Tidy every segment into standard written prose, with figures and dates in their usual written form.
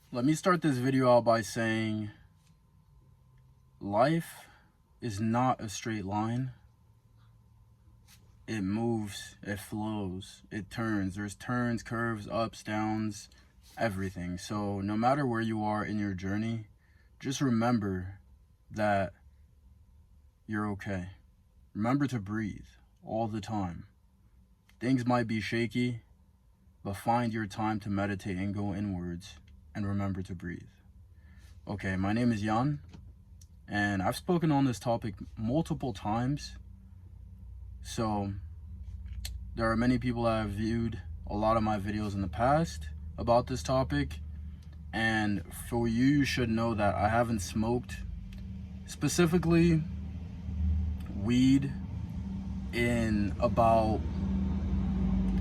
Let me start this video out by saying life is not a straight line. It moves, it flows, it turns. There's turns, curves, ups, downs, everything. So no matter where you are in your journey, just remember that you're okay. Remember to breathe all the time. Things might be shaky, but find your time to meditate and go inwards and remember to breathe. Okay, my name is Jan, and I've spoken on this topic multiple times. So there are many people that have viewed a lot of my videos in the past about this topic, and for you should know that I haven't smoked specifically weed in about,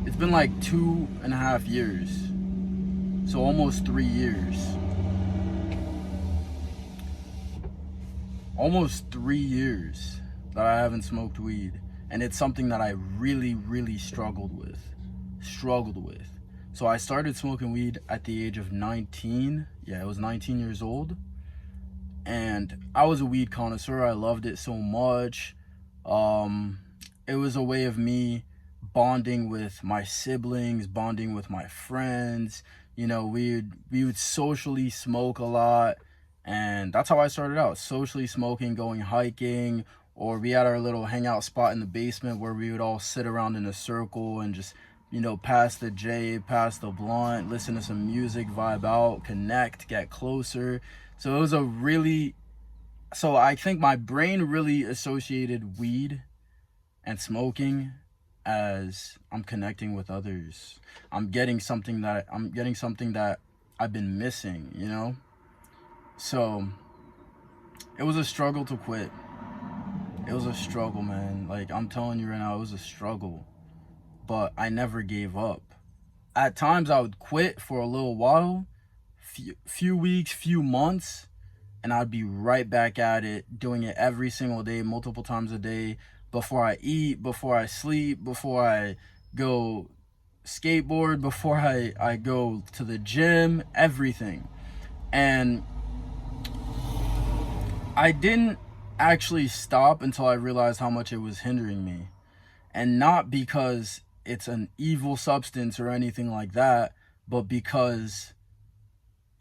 it's been like 2.5 years, so almost 3 years. Almost 3 years that I haven't smoked weed, and it's something that I really struggled with. So I started smoking weed at the age of 19. Yeah, I was 19 years old, and I was a weed connoisseur. I loved it so much. It was a way of me bonding with my siblings, bonding with my friends. You know, we would socially smoke a lot, and that's how I started out, socially smoking, going hiking, or we had our little hangout spot in the basement where we would all sit around in a circle and just, pass the J, pass the blunt, listen to some music, vibe out, connect, get closer. So it was so I think my brain really associated weed and smoking as I'm connecting with others. I'm getting something that I've been missing. So it was a struggle to quit. It was a struggle, man. Like, I'm telling you right now, it was a struggle. But I never gave up. At times I would quit for a little while, few weeks, few months, and I'd be right back at it, doing it every single day, multiple times a day, before I eat, before I sleep, before I go skateboard, before I go to the gym, everything. And I didn't actually stop until I realized how much it was hindering me. And not because it's an evil substance or anything like that, but because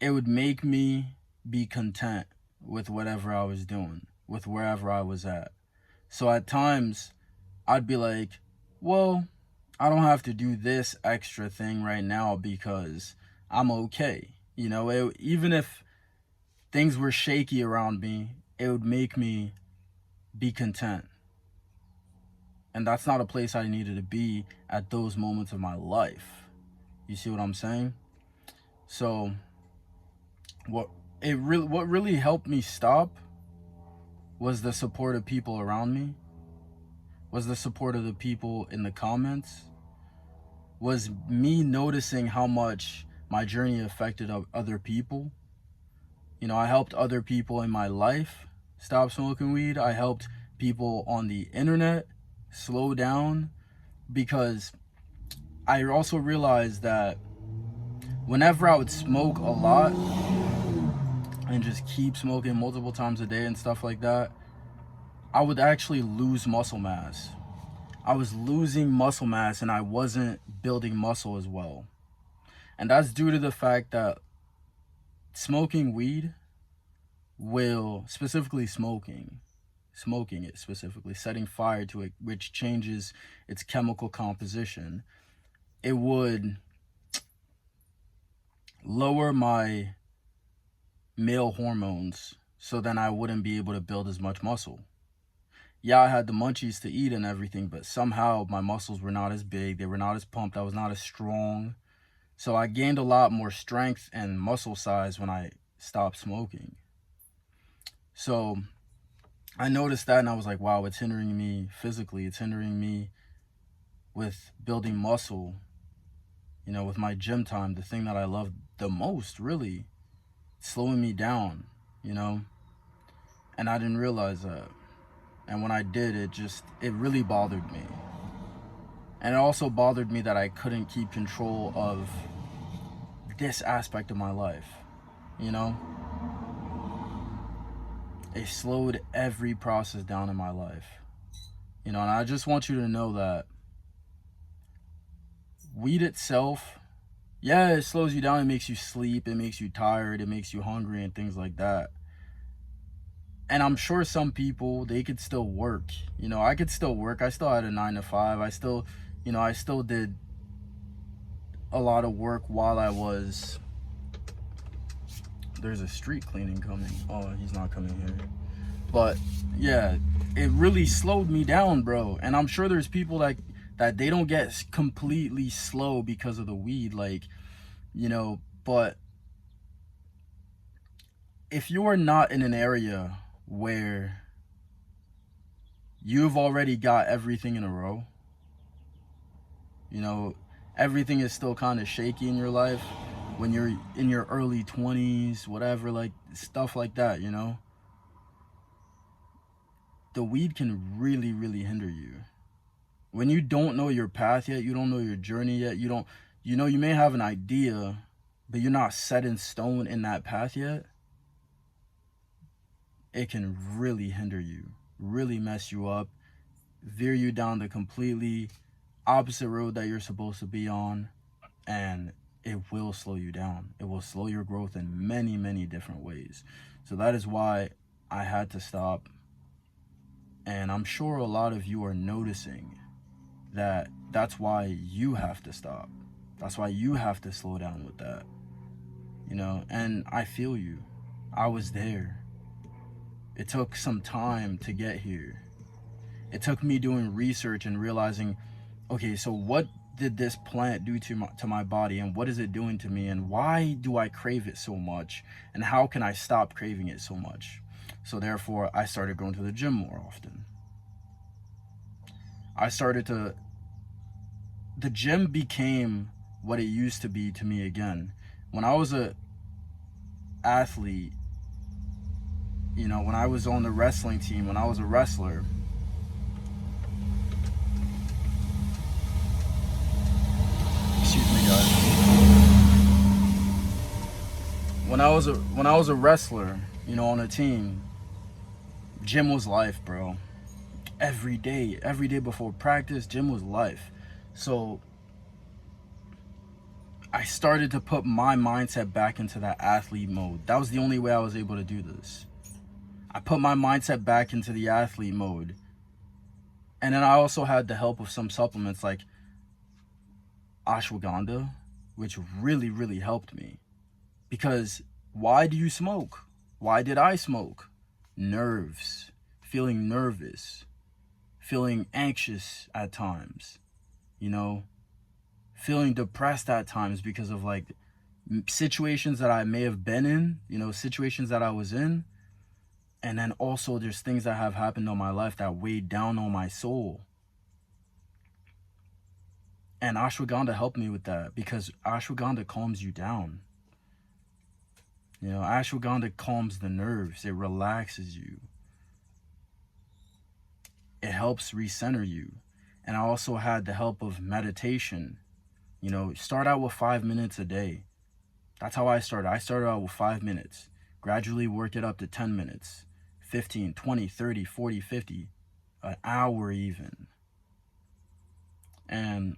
it would make me be content with whatever I was doing, with wherever I was at. So at times, I'd be like, well, I don't have to do this extra thing right now because I'm okay. Even if things were shaky around me, it would make me be content. And that's not a place I needed to be at those moments of my life. You see what I'm saying? So what really helped me stop was the support of people around me, was the support of the people in the comments, was me noticing how much my journey affected other people. I helped other people in my life stop smoking weed. I helped people on the internet slow down, because I also realized that whenever I would smoke a lot and just keep smoking multiple times a day and stuff like that, I would actually lose muscle mass. I was losing muscle mass and I wasn't building muscle as well. And that's due to the fact that smoking weed specifically smoking it specifically, setting fire to it, which changes its chemical composition, it would lower my male hormones, so then I wouldn't be able to build as much muscle. Yeah, I had the munchies to eat and everything, but somehow my muscles were not as big, they were not as pumped, I was not as strong. So I gained a lot more strength and muscle size when I stopped smoking. So I noticed that and I was like, wow, it's hindering me physically. It's hindering me with building muscle, with my gym time, the thing that I love the most, really. It's slowing me down, and I didn't realize that. And when I did, it really bothered me. And it also bothered me that I couldn't keep control of this aspect of my life. you know? It slowed every process down in my life. You know, and I just want you to know that weed itself, yeah, it slows you down, it makes you sleep, it makes you tired, it makes you hungry and things like that. And I'm sure some people, they could still work. You know, I could still work. I still had a 9 to 5. I still, you know, I still did a lot of work while I was, there's a street cleaning coming. Oh, he's not coming here. But yeah, it really slowed me down, bro. And I'm sure there's people that they don't get completely slow because of the weed, like, you know. But if you are not in an area where you've already got everything in a row, you know, everything is still kind of shaky in your life when you're in your early 20s, whatever, like stuff like that, you know, the weed can really, really hinder you. When you don't know your path yet, you don't know your journey yet, you don't, you know, you may have an idea, but you're not set in stone in that path yet, it can really hinder you, really mess you up, veer you down the completely opposite road that you're supposed to be on, and it will slow you down. It will slow your growth in many, many different ways. So that is why I had to stop. And I'm sure a lot of you are noticing that that's why you have to stop. That's why you have to slow down with that. You know, and I feel you. I was there. It took some time to get here. It took me doing research and realizing, okay, so what did this plant do to my body, and what is it doing to me, and why do I crave it so much, and how can I stop craving it so much? So therefore, I started going to the gym more often. The gym became what it used to be to me again. When I was a athlete, you know, when I was on the wrestling team, when I was a wrestler, excuse me guys, when I was a wrestler, you know, on a team, gym was life, bro. Every day before practice, gym was life. So I started to put my mindset back into that athlete mode. That was the only way I was able to do this. I put my mindset back into the athlete mode. And then I also had the help of some supplements like ashwagandha, which really, really helped me. Because why do you smoke? Why did I smoke? Nerves, feeling nervous, feeling anxious at times, you know, feeling depressed at times because of like situations that I may have been in, you know, situations that I was in. And then also there's things that have happened in my life that weighed down on my soul. And ashwagandha helped me with that, because ashwagandha calms you down. You know, ashwagandha calms the nerves. It relaxes you. It helps recenter you. And I also had the help of meditation. You know, start out with 5 minutes a day. That's how I started. I started out with 5 minutes. Gradually work it up to 10 minutes, 15, 20, 30, 40, 50, an hour even. And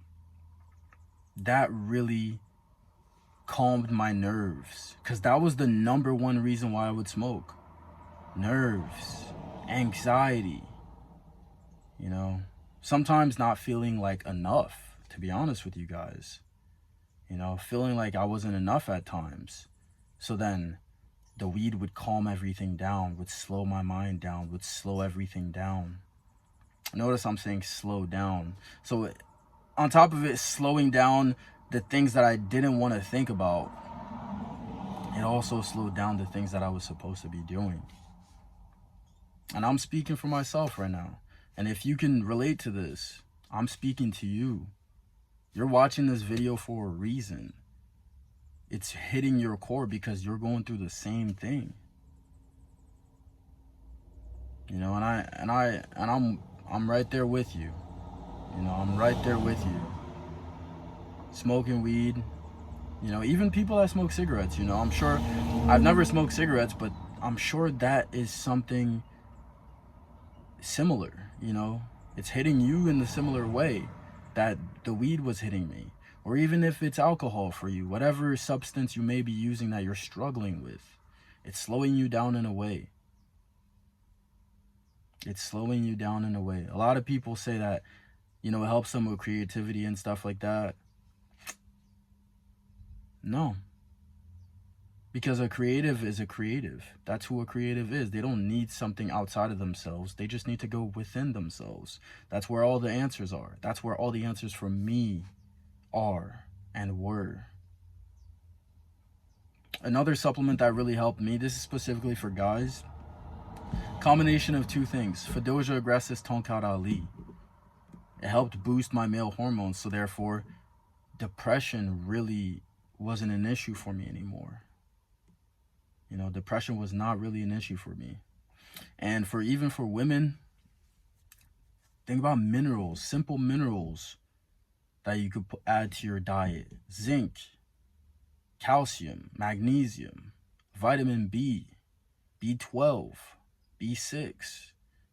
that really calmed my nerves, because that was the number one reason why I would smoke. Nerves, anxiety, you know, sometimes not feeling like enough, to be honest with you guys, you know, feeling like I wasn't enough at times. So then the weed would calm everything down, would slow my mind down, would slow everything down. Notice I'm saying slow down. So on top of it slowing down the things that I didn't want to think about, it also slowed down the things that I was supposed to be doing. And I'm speaking for myself right now. And if you can relate to this, I'm speaking to you. You're watching this video for a reason. It's hitting your core because you're going through the same thing. You know, I'm right there with you. You know, I'm right there with you. Smoking weed, You know, even people that smoke cigarettes, you know, I'm sure, I've never smoked cigarettes, but I'm sure that is something similar, you know. It's hitting you in the similar way that the weed was hitting me. Or even if it's alcohol for you, whatever substance you may be using that you're struggling with, it's slowing you down in a way. It's slowing you down in a way. A lot of people say that, you know, it helps them with creativity and stuff like that. No. Because a creative is a creative. That's who a creative is. They don't need something outside of themselves. They just need to go within themselves. That's where all the answers are. That's where all the answers for me are and were. Another supplement that really helped me, this is specifically for guys, combination of two things. Fadoja agressus Tonkat Ali. It helped boost my male hormones, so therefore depression really wasn't an issue for me anymore. You know, depression was not really an issue for me. And for even for women, think about minerals, simple minerals that you could add to your diet. Zinc, calcium, magnesium, vitamin B, B12, B6,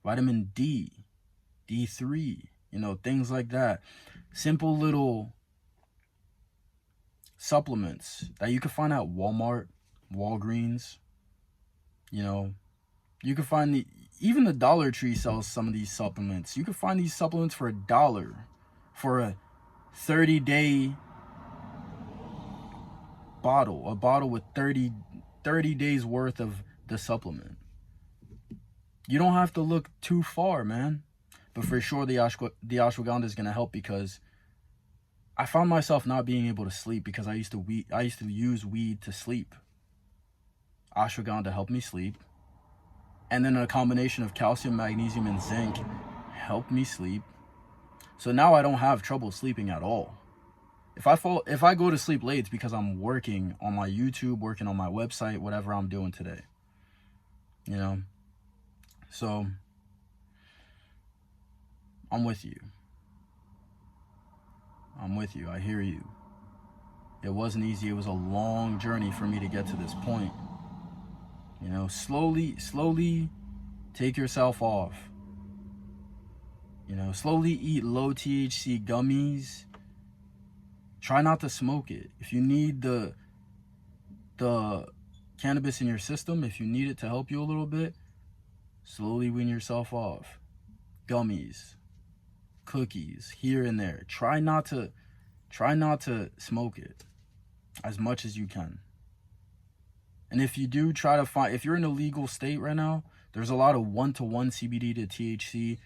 vitamin D, D3, you know, things like that. Simple little supplements that you can find at Walmart, Walgreens. You know, you can find even the Dollar Tree sells some of these supplements. You can find these supplements for $1 for a 30-day bottle, a bottle with 30 days worth of the supplement. You don't have to look too far, man. But for sure, the ashwagandha is going to help, because I found myself not being able to sleep because I used to use weed to sleep. Ashwagandha helped me sleep. And then a combination of calcium, magnesium, and zinc helped me sleep. So now I don't have trouble sleeping at all. If I go to sleep late, it's because I'm working on my YouTube, working on my website, whatever I'm doing today. You know? So I'm with you. I'm with you. I hear you. It wasn't easy. It was a long journey for me to get to this point. You know, slowly take yourself off. You know, slowly eat low THC gummies. Try not to smoke it. If you need the cannabis in your system, if you need it to help you a little bit, slowly wean yourself off. Gummies, cookies, here and there. Try not to smoke it as much as you can. And if you do, try to find, if you're in a legal state right now, there's a lot of 1-to-1 CBD to THC,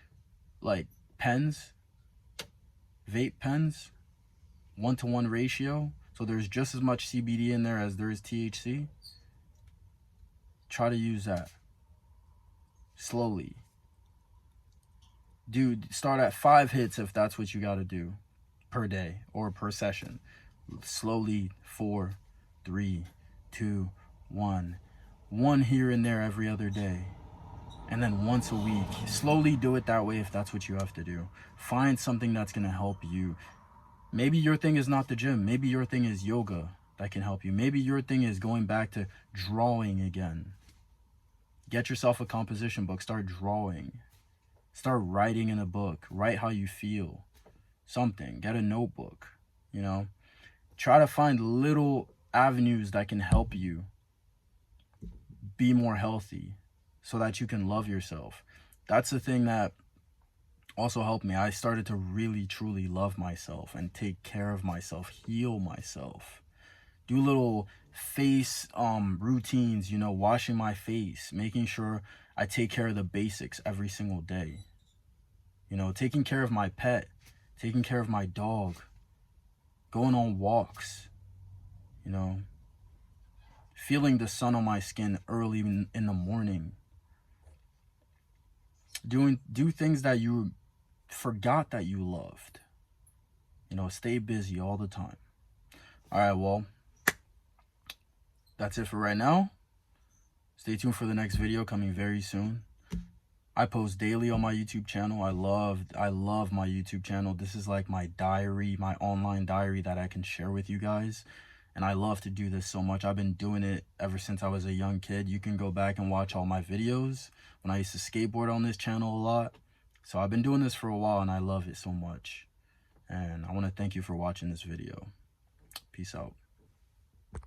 like pens, vape pens, 1-to-1 ratio. So there's just as much CBD in there as there is THC. Try to use that slowly. Dude, start at 5 hits if that's what you got to do per day or per session. Slowly, 4, 3, 2, 1 here and there every other day, and then once a week. Slowly do it that way if that's what you have to do. Find something that's going to help you. Maybe your thing is not the gym. Maybe your thing is yoga that can help you. Maybe your thing is going back to drawing again. Get yourself a composition book. Start drawing. Start writing in a book. Write how you feel. Something. Get a notebook. You know, try to find little avenues that can help you be more healthy so that you can love yourself. That's the thing that also helped me. I started to really truly love myself and take care of myself, heal myself, do little face routines, you know, washing my face, making sure I take care of the basics every single day, you know, taking care of my pet, taking care of my dog, going on walks, you know, feeling the sun on my skin early in the morning, do things that you forgot that you loved, you know, stay busy all the time. All right, well, that's it for right now. Stay tuned for the next video coming very soon. I post daily on my YouTube channel. I love my YouTube channel. This is like my diary, my online diary that I can share with you guys. And I love to do this so much. I've been doing it ever since I was a young kid. You can go back and watch all my videos when I used to skateboard on this channel a lot. So I've been doing this for a while and I love it so much. And I want to thank you for watching this video. Peace out.